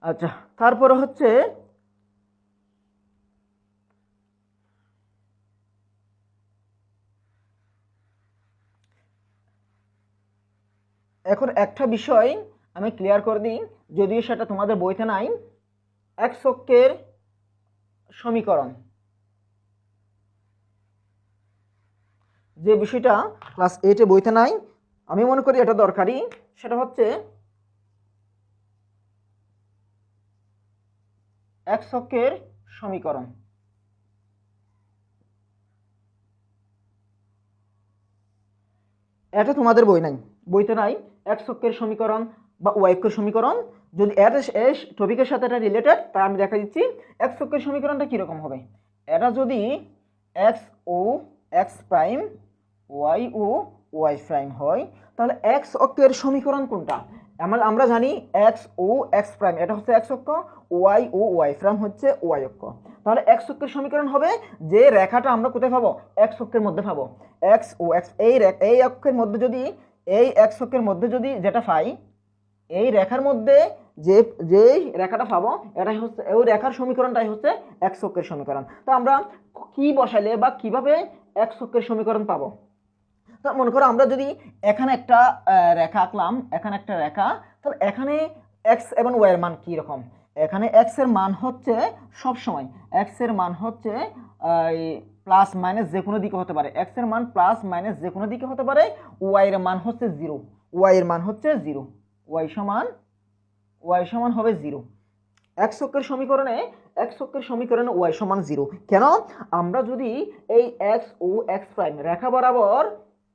আচ্ছা, তারপরে হচ্ছে এখন একটা বিষয় আমি ক্লিয়ার করে দিই, যদিও সেটা তোমাদের বইতে নাই। এক্স অক্ষের সমীকরণ, যে বিষয়টা ক্লাস 8-এ বইতে নাই, আমি মনে করি এটা দরকারি। সেটা হচ্ছে এক্স অক্ষের সমীকরণ। এটা তোমাদের বইতে নাই এক্স অক্ষের সমীকরণ বা ওয়াই অক্ষের সমীকরণ। যদি এর টপিকের সাথে এটা রিলেটেড, তা আমি দেখা দিচ্ছি। এক্স অক্ষের সমীকরণটা কীরকম হবে, এটা যদি এক্স ও এক্স প্রাইম, ওয়াই ও ওয়াই প্রাইম হয়, তাহলে এক্স অক্ষের সমীকরণ কোনটা? আমরা জানি এক্স ও এক্স প্রাইম এটা হচ্ছে এক্স অক্ষ, ওয়াই ও ওয়াই প্রাইম হচ্ছে ওয়াই অক্ষ। তাহলে এক্স অক্ষের সমীকরণ হবে যে রেখাটা আমরা কোথায় পাবো, এক্স অক্ষের মধ্যে পাবো। এক্স ও এক্স এই অক্ষের মধ্যে যদি, এই এক্স অক্ষের মধ্যে যদি যেটা পাই, এই রেখার মধ্যে যে রেখাটা পাবো, এটাই হচ্ছে ওই রেখার সমীকরণটাই হচ্ছে এক্স অক্ষের সমীকরণ। তো আমরা কি বসাইলে বা কিভাবে এক্স অক্ষের সমীকরণ পাবো? তো মনে করো আমরা যদি এখানে একটা রেখা আঁকলাম, এখানে একটা রেখা, তাহলে এখানে এক্স এবং ওয়াই এর মান কি রকম? এখানে এক্স এর মান হচ্ছে সবসময়, এক্স এর মান হচ্ছে প্লাস মাইনাস যে কোনো দিকে হতে পারে, এক্স এর মান প্লাস মাইনাস যে কোনো দিকে হতে পারে। ওয়াই এর মান হচ্ছে জিরো, ওয়াই এর মান হচ্ছে জিরো, ওয়াই সমান হবে জিরো। এক্স অক্ষের সমীকরণে ওয়াই সমান জিরো। কেন? আমরা যদি এই এক্স ও এক্স প্রাইম রেখা বরাবর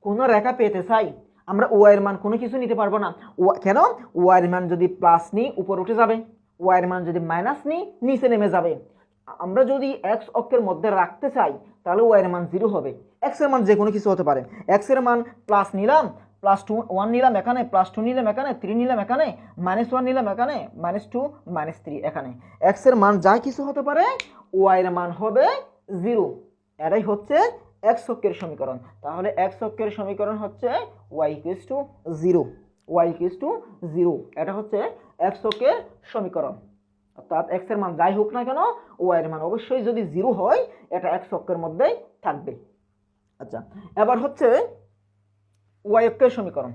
কোনো রেখা পেতে চাই, আমরা ওয়াই এর মান কোনো কিছু নিতে পারবো না। কেন? ওয়াই এর মান যদি প্লাস নিই উপরে উঠে যাবে, ওয়াই এর মান যদি মাইনাস নিই নিচে নেমে যাবে। আমরা যদি এক্স অক্ষের মধ্যে রাখতে চাই, তাহলে ওয়াই এর মান জিরো হবে। এক্স এর মান যে কোনো কিছু হতে পারে। এক্স এর মান প্লাস নিলাম, +1 নিলাম এখানে, +2 নিলাম এখানে, 3 নিলাম এখানে, -1 নিলাম এখানে, -2 -3 এখানে। এক্স এর মান যা কিছু হতে পারে, ওয়াই এর মান হবে জিরো। এটাই হচ্ছে এক্স অক্ষের সমীকরণ। তাহলে এক্স অক্ষের সমীকরণ হচ্ছে y = 0, y = 0। এটা হচ্ছে এক্স অক্ষের সমীকরণ। অর্থাৎ এক্স এর মান যাই হোক না কেন, ওয়াই এর মান অবশ্যই যদি 0 হয়, এটা এক্স অক্ষের মধ্যেই থাকবে। আচ্ছা, এবার হচ্ছে ওয়াই অক্ষের সমীকরণ।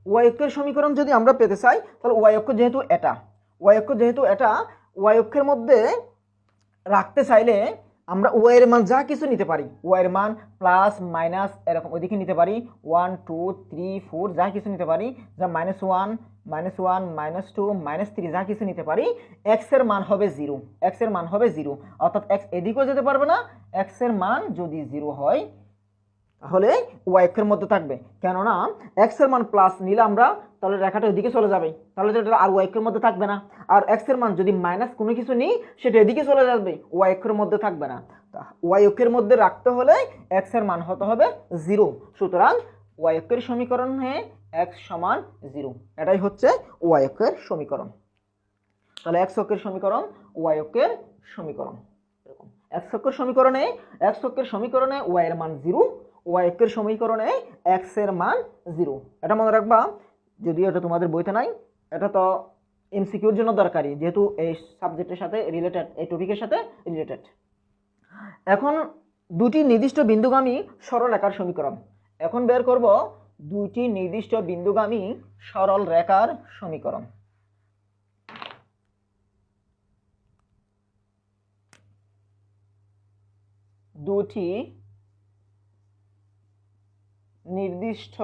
ওয়াই অক্ষের সমীকরণ যদি আমরা পেতে চাই, তাহলে ওয়াই অক্ষ যেহেতু এটা, ওয়াই অক্ষের মধ্যে রাখতে চাইলে আমরা ওয়াই এর মান যা কিছু নিতে পারি, ওয়াই এর মান প্লাস মাইনাস এরকম ওইদিকে নিতে পারি, 1 2 3 4 যা কিছু নিতে পারি, যা -1 -1 -2 -3 যা কিছু নিতে পারি, এক্স এর মান হবে জিরো, এক্স এর মান হবে জিরো। অর্থাৎ এক্স এদিকেও যেতে পারবে না। এক্স এর মান যদি জিরো হয়, তাহলে ওয়াই অক্ষের মধ্যে থাকবে। কেননা এক্স এর মান প্লাস নিলে আমরা, তাহলে রেখাটা ওইদিকে চলে যাবে, তাহলে এটা আর ওয়াই অক্ষের মধ্যে থাকবে না। আর এক্স এর মান যদি মাইনাস কোনো কিছু নিই, সেটা এদিকে চলে যাবে, ওয়াই অক্ষের মধ্যে থাকবে না। ওয়াই অক্ষের মধ্যে রাখতে হলে এক্স এর মান হতে হবে জিরো। সুতরাং ওয়াই অক্ষের সমীকরণে এক্স সমান জিরো, এটাই হচ্ছে ওয়াই অক্ষের সমীকরণ। তাহলে এক্স অক্ষের সমীকরণ, ওয়াই অক্ষের সমীকরণ এরকম। এক্স অক্ষের সমীকরণে ওয়াই এর মান জিরো, ওয়াই অক্ষের সমীকরণে এক্স এর মান জিরো। এটা মনে রাখবা, যদিও এটা তোমাদের বইতে নাই। এটা তো এমসিকিউর জন্য দরকারি, যেহেতু এই সাবজেক্টের সাথে রিলেটেড, এই টপিকের সাথে রিলেটেড। এখন দুটি নির্দিষ্ট বিন্দুগামী সরলরেখার সমীকরণ। এখন বের করব দুটি নির্দিষ্ট বিন্দুগামী সরল রেখার সমীকরণ। দুটি নির্দিষ্ট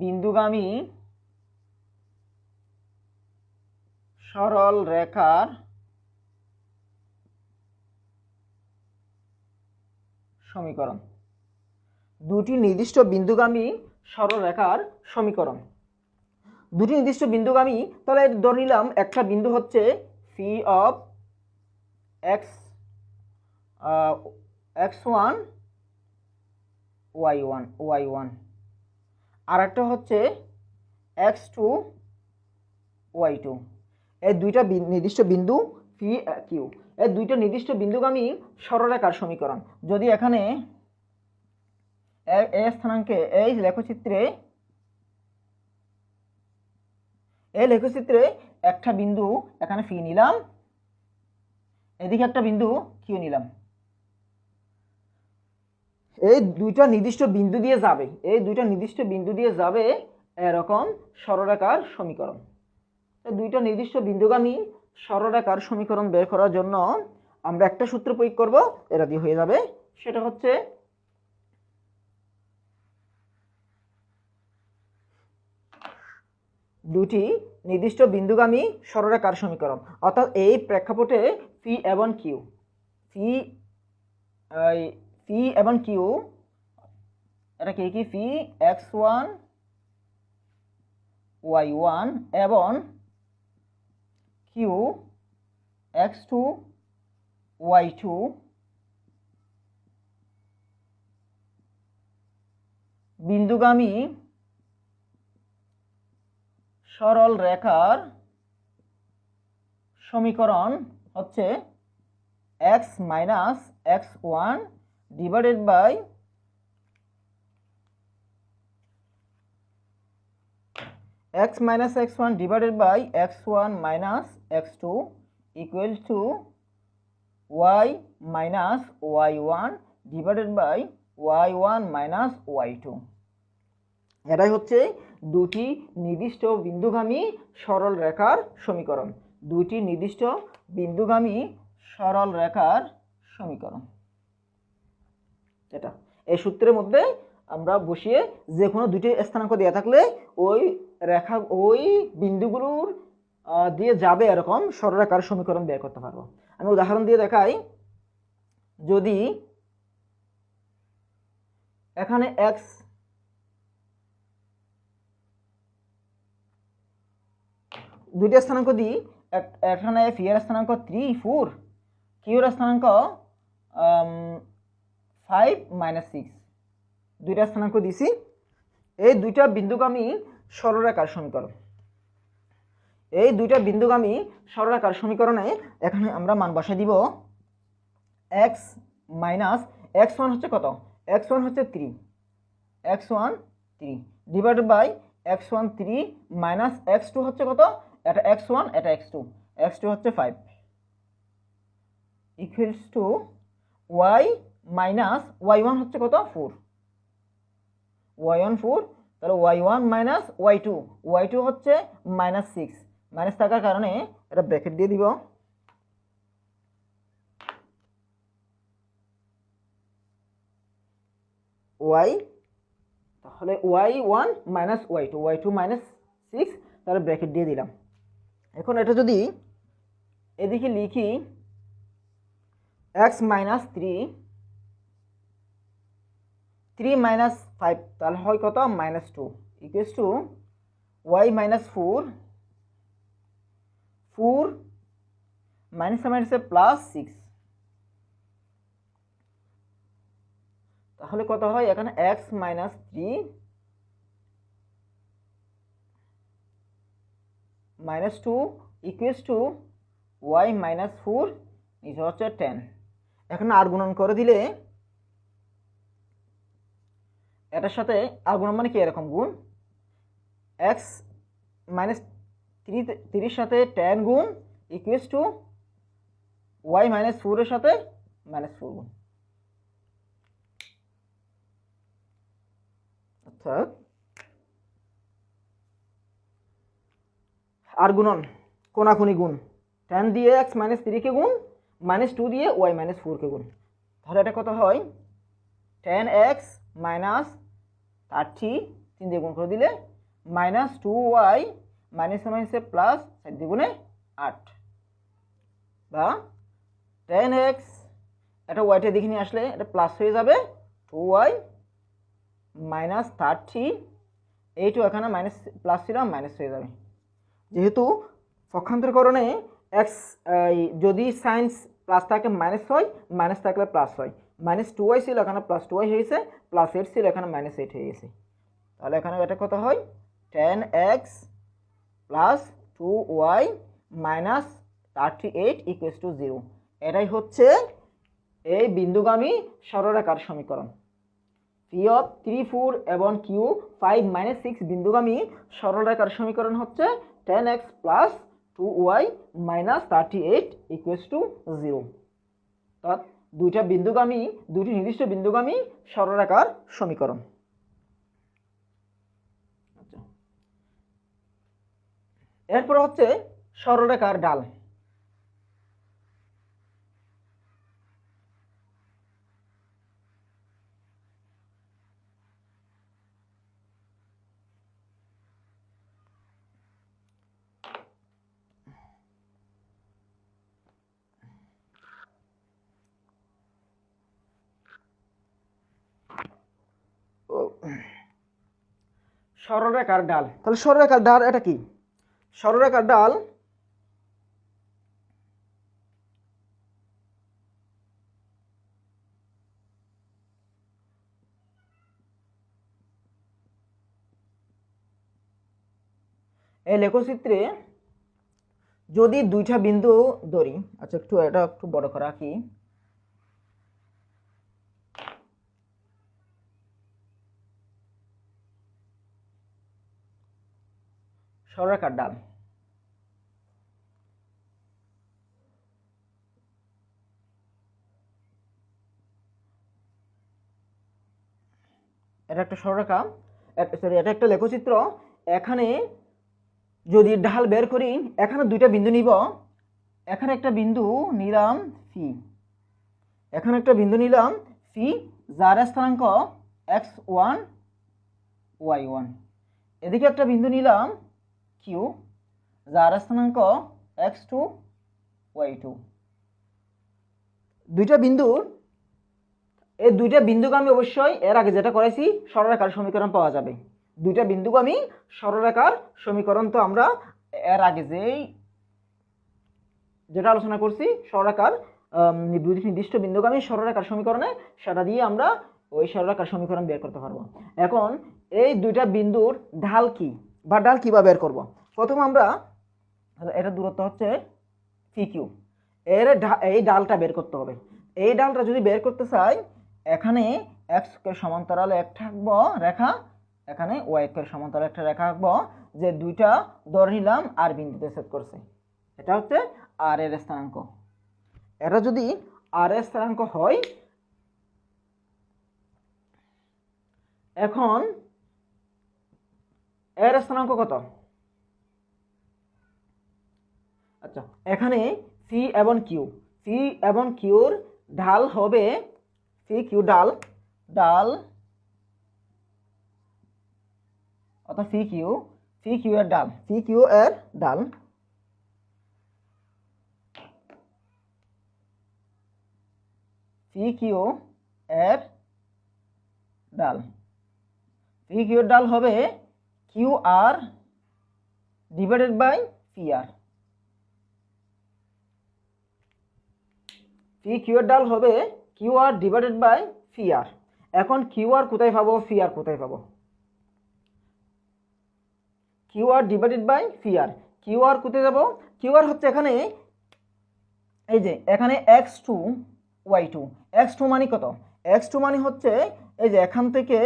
বিন্দুগামী সরল রেখার সমীকরণ। দুটি নির্দিষ্ট বিন্দুগামী সরল রেখার সমীকরণ। দুটি নির্দিষ্ট বিন্দুগামী, তাহলে ধরে নিলাম একটা বিন্দু হচ্ছে P of x x1 y1, আর একটা হচ্ছে x2 y2। এই দুইটা নির্দিষ্ট বিন্দু পি কিউ এই দুইটা নির্দিষ্ট বিন্দুগামী সরলরেখার সমীকরণ। যদি এখানে এ স্থানাঙ্কে এই লেখচিত্রে একটা বিন্দু এখানে পি নিলাম, এদিকে একটা বিন্দু কিউ নিলাম, এই দুইটা নির্দিষ্ট বিন্দু দিয়ে যাবে এরকম সরলরেখার সমীকরণ। দুইটা নির্দিষ্ট বিন্দুগামী সরলরেখার সমীকরণ বের করার জন্য আমরা একটা সূত্র প্রয়োগ করব, এটা দিয়ে হয়ে যাবে। সেটা হচ্ছে দুটি নির্দিষ্ট বিন্দুগামী সরলরেখার সমীকরণ, অর্থাৎ এই প্রেক্ষাপটে পি এবং কিউ, পি এবং কিউ এটা কি পি x1 y1 এবং কিউ x2 y2 বিন্দুগামী সরল রেখার সমীকরণ হচ্ছে x minus x1 divided by x minus x1 divided by x1 minus x2 equal to y minus y1 divided by y1 minus y2। এটাই হচ্ছে দুটি নির্দিষ্ট বিন্দুগামী সরল রেখার সমীকরণ, দুটি নির্দিষ্ট বিন্দুগামী সরল রেখার সমীকরণ। এটা এই সূত্রের মধ্যে আমরা বসিয়ে যে কোনো দুটি স্থানাঙ্ক দেওয়া থাকলে ওই বিন্দুগুলোর দিয়ে যাবে এরকম সরলরেখার সমীকরণ বের করতে পারবো। আমি উদাহরণ দিয়ে দেখাই। যদি এখানে x দুইটা স্থানাঙ্ক দিই, এখানে পি এর স্থানাঙ্ক 3 4, কিউ এর স্থানাঙ্ক 5 -6, দুইটা স্থানাঙ্ক দিছি। এই দুইটা বিন্দুগামী সরলরেখার সমীকরণ, এই দুইটা বিন্দুগামী সরলরেখার সমীকরণে এখানে আমরা মান বসাই দিব। x মাইনাস x1 হচ্ছে কত, x1 হচ্ছে 3, x1 3 divided by x1 3 minus x2 হচ্ছে কত, এটা x1 এটা x2, x2 হচ্ছে 5 equals to y minus y1 হচ্ছে কত 4, y1 4, তাহলে y1 মাইনাস y2 হচ্ছে -6, মাইনাস থাকার কারণে এটা ব্র্যাকেট দিয়ে দিব। y তাহলে y1 মাইনাস y2 মাইনাস 6, তাহলে ব্র্যাকেট দিয়ে দিলাম। এখন এটা যদি এদিকে লিখি x মাইনাস 3 মাইনাস 5, তাহলে হয় কত -2 equals to y minus 4 minus মাইনাসে প্লাস 6, তাহলে কত হয় এখানে x minus 3 minus 2 equals to y minus 4 নিচে হচ্ছে 10। এখানে আর গুণন করে দিলে এটার সাথে আর গুণন মানে কি এরকম গুণ, x মাইনাস 3 সাথে 10 গুণ ইকুয়ালস টু y মাইনাস 4 এর সাথে -4 গুণ। অর্থাৎ আর গুণন কোনাকুনি গুণ, 10 দিয়ে x মাইনাস 3 কে গুণ, -2 দিয়ে y মাইনাস 4 কে গুণ, তাহলে এটা কত হয় 10x মাইনাস 30 3 দিয়ে গুণ করে দিলে -2y মাইনাস মাইনাসে প্লাস 4 দিয়ে গুণে 8, বা 10x এটা ওয়াইটা দেখে নিয়ে আসলে এটা প্লাস হয়ে যাবে 2y মাইনাস 30, এইটু এখানে মাইনাস প্লাস ছিল মাইনাস হয়ে যাবে। যেহেতু পক্ষান্তরকরণে x যদি সাইন্স প্লাস থাকে মাইনাস হয়, মাইনাস থাকলে প্লাস হয়, -2y ছিল এখানে +2y হয়েছে, +8 ছিল এখানে -8 হয়ে গেছে। তাহলে এখানে এটা কত হয় 10x plus 2y minus 38 equals to 0। এটাই হচ্ছে এই বিন্দুগামী সরলরেখার সমীকরণ। পি অফ 3 4 এবং কিউ 5 - 6 বিন্দুগামী সরলরেখার সমীকরণ হচ্ছে 10x plus 2y minus 38 equals to 0। অর্থাৎ দুটি নির্দিষ্ট বিন্দুগামী সরলরেখার সমীকরণ। এরপর হচ্ছে সরলরেখার ঢাল। সরলরেখার ঢাল, তাহলে সরলরেখার ঢাল এটা কি? সরলরেখার ঢাল এই লেখচিত্রে যদি দুইটা বিন্দু ধরি, আচ্ছা এটা একটু বড় করে রাখি। সরলরেখার ঢাল এটা একটা সরলরেখা, সরি এটা একটা লেখচিত্র। এখানে যদি ঢাল বের করি, এখানে দুইটা বিন্দু নিব। এখানে একটা বিন্দু নিলাম সি, এখানে একটা বিন্দু নিলাম সি যার স্থানাঙ্ক x1 y1। এদিকে একটা বিন্দু নিলাম কিউ যার স্থানাঙ্ক x2 y2। এই দুইটা বিন্দুগামী অবশ্যই এর আগে যেটা করেছি সরলরেখার সমীকরণ পাওয়া যাবে। দুইটা বিন্দুগামী সরলরেখার সমীকরণ তো আমরা এর আগে যেটা আলোচনা করছি সরলরেখার দুটি নির্দিষ্ট বিন্দুগামী সরলরেখার সমীকরণে, সেটা দিয়ে আমরা ওই সরলরেখার সমীকরণ বের করতে পারবো। এখন এই দুইটা বিন্দুর ঢাল কি বা ঢাল কিভাবে বের করব? প্রথম আমরা এটা দূরত্ব হচ্ছে PQ, এই ঢালটা বের করতে হবে। এই ঢালটা যদি বের করতে চাই, এখানে x এর সমান্তরাল একটা আঁকবো রেখা, এখানে y এর সমান্তরাল একটা রেখা আঁকবো, যে দুইটা ধরে নিলাম আর বিন্দুতে ছেদ করছে। এটা হচ্ছে আর এর স্থানাঙ্ক। এটা যদি আর এর স্থানাঙ্ক হয়, এখন এর স্থানাঙ্ক কত? আচ্ছা, এখানে সি এবং কিউর ঢাল হবে সি কিউ ঢাল অর্থাৎ সি কিউ এর ঢাল হবে Q R divided by P R. PQ এর ঢাল হবে Q R divided by P R. এখন কিউ আর কোথায় পাবো, পি আর কোথায় পাবো? Q R divided by P R, Q R কোথায় যাবো? কিউ আর হচ্ছে এখানে, এই যে এখানে x2 y2। x2 মানে কত? x2 মানে হচ্ছে এই যে এখান থেকে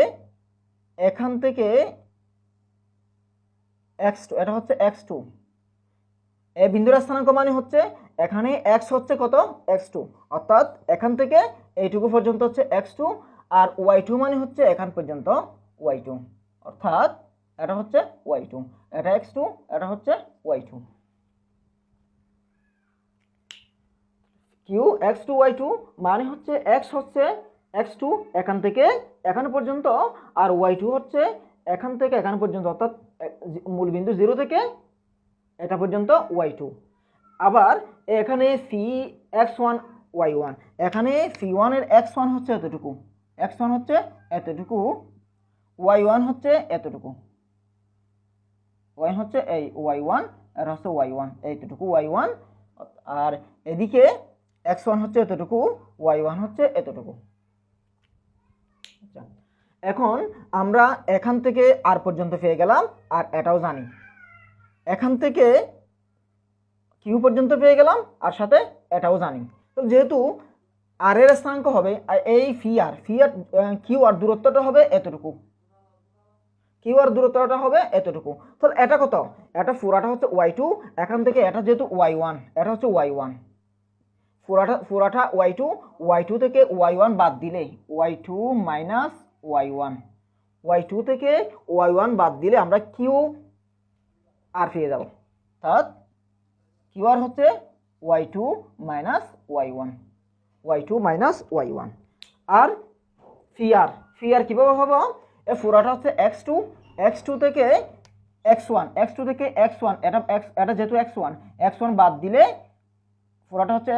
x2, এটা হচ্ছে x2। এই বিন্দুর স্থানাঙ্ক মানে হচ্ছে এখানে x হচ্ছে কত? x2, অর্থাৎ এখান থেকে এইটুকু পর্যন্ত হচ্ছে x2, আর y2 মানে হচ্ছে এখান পর্যন্ত y2, অর্থাৎ এটা হচ্ছে y2, এটা x2, এটা হচ্ছে y2। কিউ x2 y2 মানে হচ্ছে x হচ্ছে x2 এখান থেকে এখান পর্যন্ত, আর y2 হচ্ছে এখান থেকে এখান পর্যন্ত, অর্থাৎ মূল বিন্দু 0 থেকে এটা পর্যন্ত y2। আবার এখানে x1 y1, এখানে c1 এর x1 হচ্ছে এতটুকু, x1 হচ্ছে এতটুকু, y1 হচ্ছে এতটুকু, y হচ্ছে এই y1, আর হচ্ছে y1 এইটুকু y1, আর এদিকে x1 হচ্ছে এতটুকু, y1 হচ্ছে এতটুকু। এখন আমরা এখান থেকে আর পর্যন্ত পেয়ে গেলাম, আর এটাও জানি। এখান থেকে কিউ পর্যন্ত পেয়ে গেলাম, আর সাথে এটাও জানি। তো যেহেতু আর এর স্থানাঙ্ক হবে এই ফি আর কিউ আর দূরত্বটা হবে এতটুকু, কিউ আর দূরত্বটা হবে এতটুকু। তাহলে এটা কত? এটা পুরাটা হচ্ছে y2, এখান থেকে এটা যেহেতু y1, এটা হচ্ছে y1, পুরাটা y2 থেকে y1 বাদ দিলে y2 মাইনাস y1 থেকে y1 বাদ দিলে আমরা কিউ আর পেয়ে যাব। অর্থাৎ কিউ আর হচ্ছে y2 মাইনাস y1 আর ফি আর কিভাবে হবে? এ পুরাটা হচ্ছে x2 থেকে x1 এটা যেহেতু x1 বাদ দিলে পুরাটা হচ্ছে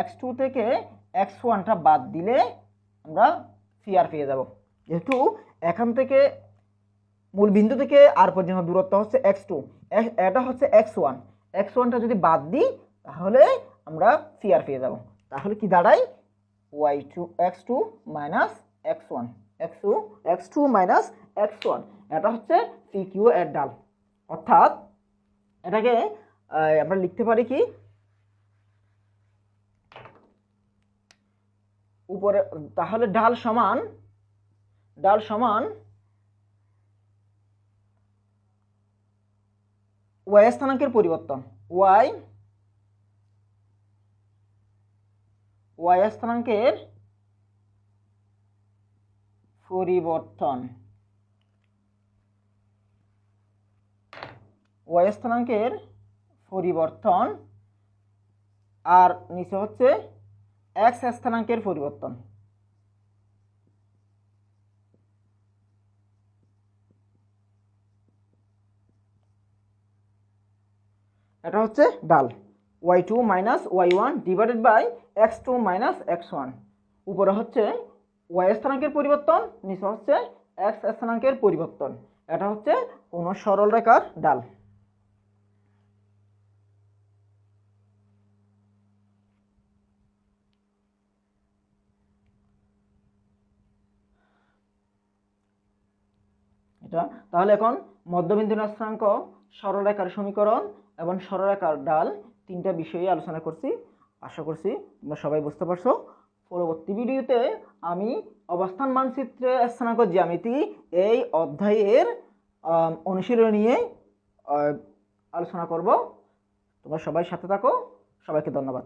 x2 থেকে x1টা বাদ দিলে আমরা ফি আর পেয়ে যাব। যেহেতু এখান থেকে মূল বিন্দু থেকে আর পর্যন্ত দূরত্ব হচ্ছে x2, এটা হচ্ছে x1টা যদি বাদ দিই তাহলে আমরা ফি আর পেয়ে যাব। তাহলে কি দাঁড়ায়? x2 মাইনাস x1, এটা হচ্ছে পি কিউ এর ঢাল। অর্থাৎ এটাকে আমরা লিখতে পারি কি, উপরে তাহলে ঢাল সমান y স্থানাঙ্কের পরিবর্তন, y স্থানাঙ্কের পরিবর্তন আর নিচে হচ্ছে x স্থানাঙ্কের পরিবর্তন। এটা হচ্ছে ঢাল y2 minus y1 divided by x2 minus x1। উপরে হচ্ছে y স্থানাঙ্কের পরিবর্তন, নিচে হচ্ছে x স্থানাঙ্কের পরিবর্তন। এটা হচ্ছে কোন সরল রেখার ঢাল। এটা তাহলে এখন মধ্যবিন্দু স্থানাঙ্ক, সরলরেখার সমীকরণ এবং সরলরেখার ঢাল তিনটা বিষয়ে আলোচনা করছি। আশা করছি তোমরা সবাই বুঝতে পারছো। পরবর্তী ভিডিওতে আমি অবস্থান মানচিত্রে স্থানাঙ্ক জ্যামিতি এই অধ্যায়ের অনুশীলন নিয়ে আলোচনা করব। তোমরা সবাই সাথে থাকো। সবাইকে ধন্যবাদ।